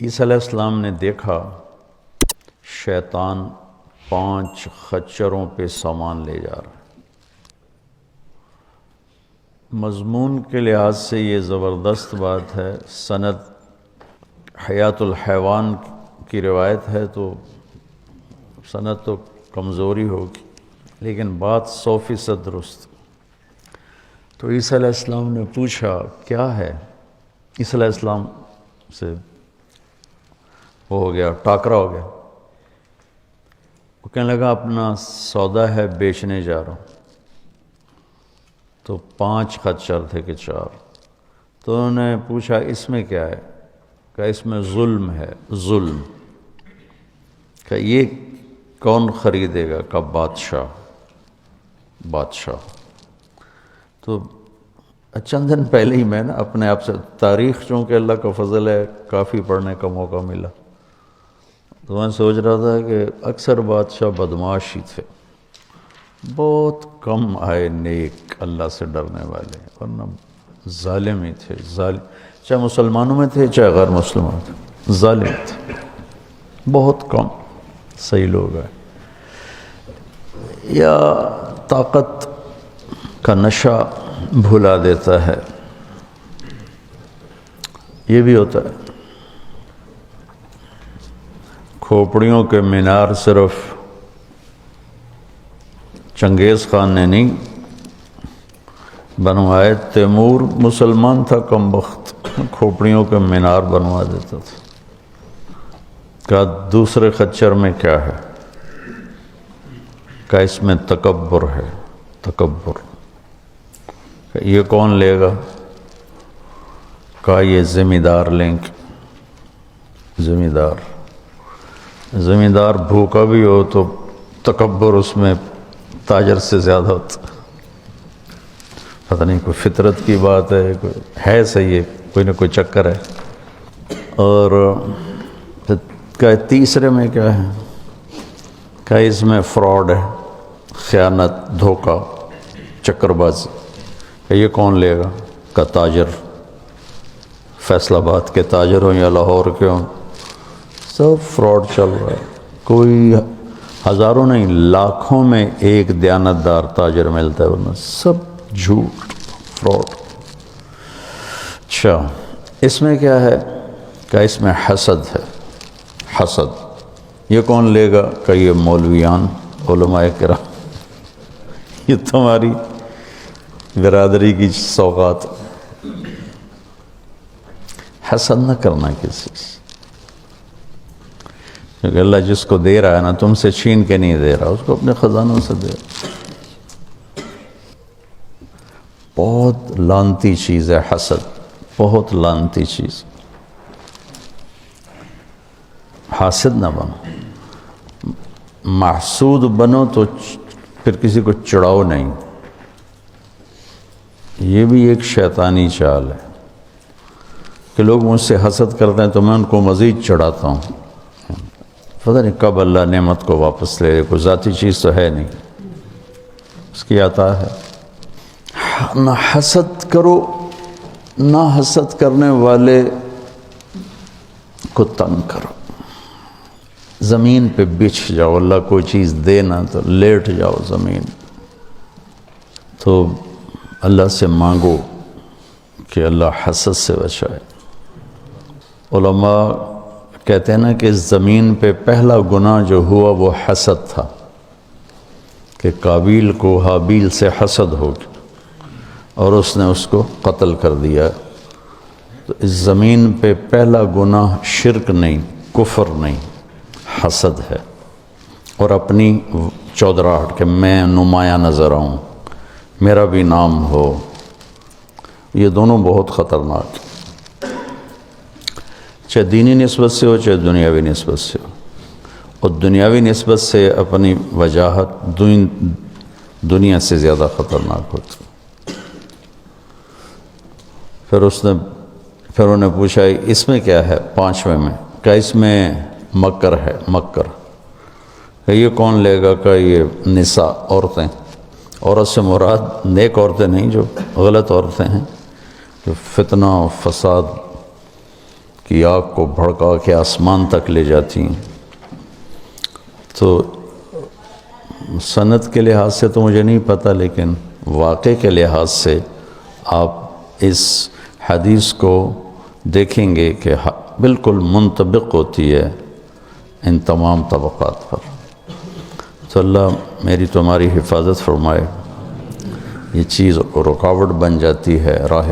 عیسیٰ علیہ السلام نے دیکھا شیطان 5 خچروں پہ سامان لے جا رہا ہے۔ مضمون کے لحاظ سے یہ زبردست بات ہے، سند حیات الحیوان کی روایت ہے تو سند تو کمزوری ہوگی، لیکن بات 100% درست۔ تو عیسیٰ علیہ السلام نے پوچھا کیا ہے؟ عیسیٰ علیہ السلام سے وہ ہو گیا، ٹاکرا ہو گیا۔ وہ کہنے لگا اپنا سودا ہے، بیچنے جا رہا ہوں۔ تو 5 خچر تھے کہ 4۔ تو انہوں نے پوچھا اس میں کیا ہے؟ کہ اس میں ظلم ہے، ظلم۔ کہ یہ کون خریدے گا؟ کہ بادشاہ۔ تو چند دن پہلے ہی میں اپنے آپ سے تاریخ، چونکہ اللہ کا فضل ہے کافی پڑھنے کا موقع ملا، تو میں سوچ رہا تھا کہ اکثر بادشاہ بدمعاش ہی تھے، بہت کم آئے نیک اللہ سے ڈرنے والے، ورنہ ظالم ہی تھے، چاہے مسلمانوں میں تھے چاہے غیر مسلمان تھے، ظالم تھے، بہت کم صحیح لوگ ہیں۔ یا طاقت کا نشہ بھلا دیتا ہے، یہ بھی ہوتا ہے۔ کھوپڑیوں کے مینار صرف چنگیز خان نے نہیں بنوائے، تیمور مسلمان تھا کم بخت، کھوپڑیوں کے مینار بنوا دیتا تھا۔ کہا دوسرے خچر میں کیا ہے؟ کہ اس میں تکبر ہے، تکبر۔ کہ یہ کون لے گا؟ کہا یہ ذمہ دار لیں گے، ذمہ دار بھوکا بھی ہو تو تکبر اس میں تاجر سے زیادہ ہوتا۔ پتہ نہیں کوئی فطرت کی بات ہے صحیح ہے، کوئی نہ کوئی چکر ہے۔ اور کہ تیسرے میں کیا ہے؟ کہ اس میں فراڈ ہے، خیانت، دھوکہ، چکر بازی۔ کہ یہ کون لے گا؟ کہ تاجر، فیصل آباد کے تاجر ہوں یا لاہور کے ہوں، سب فراڈ چل رہا ہے۔ کوئی ہزاروں نہیں، لاکھوں میں ایک دیانتدار تاجر ملتا ہے، ورنہ سب جھوٹ، فراڈ۔ اچھا اس میں کیا ہے؟ کہ اس میں حسد ہے، حسد۔ یہ کون لے گا؟ کہ یہ مولویان، علماء کرام، یہ تمہاری برادری کی سوغات۔ حسد نہ کرنا کسی سے، کیونکہ اللہ جس کو دے رہا ہے نا، تم سے چھین کے نہیں دے رہا، اس کو اپنے خزانوں سے دے رہا۔ بہت لعنتی چیز ہے حسد، بہت لعنتی چیز۔ حاسد نہ بنو، محسود بنو تو پھر کسی کو چڑھاؤ نہیں۔ یہ بھی ایک شیطانی چال ہے کہ لوگ مجھ سے حسد کرتے ہیں تو میں ان کو مزید چڑھاتا ہوں، پتہ نہیں کب اللہ نعمت کو واپس لے لے، کوئی ذاتی چیز تو ہے نہیں، اس کی عطا ہے۔ نہ حسد کرو، نہ حسد کرنے والے کو تنگ کرو۔ زمین پہ بچھ جاؤ، اللہ کوئی چیز دے نا تو لیٹ جاؤ زمین، تو اللہ سے مانگو کہ اللہ حسد سے بچائے۔ علماء کہتے ہیں نا کہ زمین پہ پہلا گناہ جو ہوا وہ حسد تھا، کہ قابیل کو حابیل سے حسد ہو گیا اور اس نے اس کو قتل کر دیا۔ تو اس زمین پہ پہلا گناہ شرک نہیں، کفر نہیں، حسد ہے، اور اپنی چودراہٹ کہ میں نمایاں نظر آؤں، میرا بھی نام ہو۔ یہ دونوں بہت خطرناک، چاہے دینی نسبت سے ہو چاہے دنیاوی نسبت سے ہو، اور دنیاوی نسبت سے اپنی وجاہت دنیا سے زیادہ خطرناک ہوتی۔ پھر انہوں نے پوچھا اس میں کیا ہے؟ 5ویں میں کہ اس میں مکر ہے، مکر۔ کہ یہ کون لے گا؟ کہ یہ نساء، عورتیں۔ عورت سے مراد نیک عورتیں نہیں، جو غلط عورتیں ہیں، جو فتنہ و فساد کی آگ کو بھڑکا کے آسمان تک لے جاتی ہیں. تو سند کے لحاظ سے تو مجھے نہیں پتہ، لیکن واقع کے لحاظ سے آپ اس حدیث کو دیکھیں گے کہ بالکل منطبق ہوتی ہے ان تمام طبقات پر. تو اللہ میری تمہاری حفاظت فرمائے. یہ چیز رکاوٹ بن جاتی ہے راہ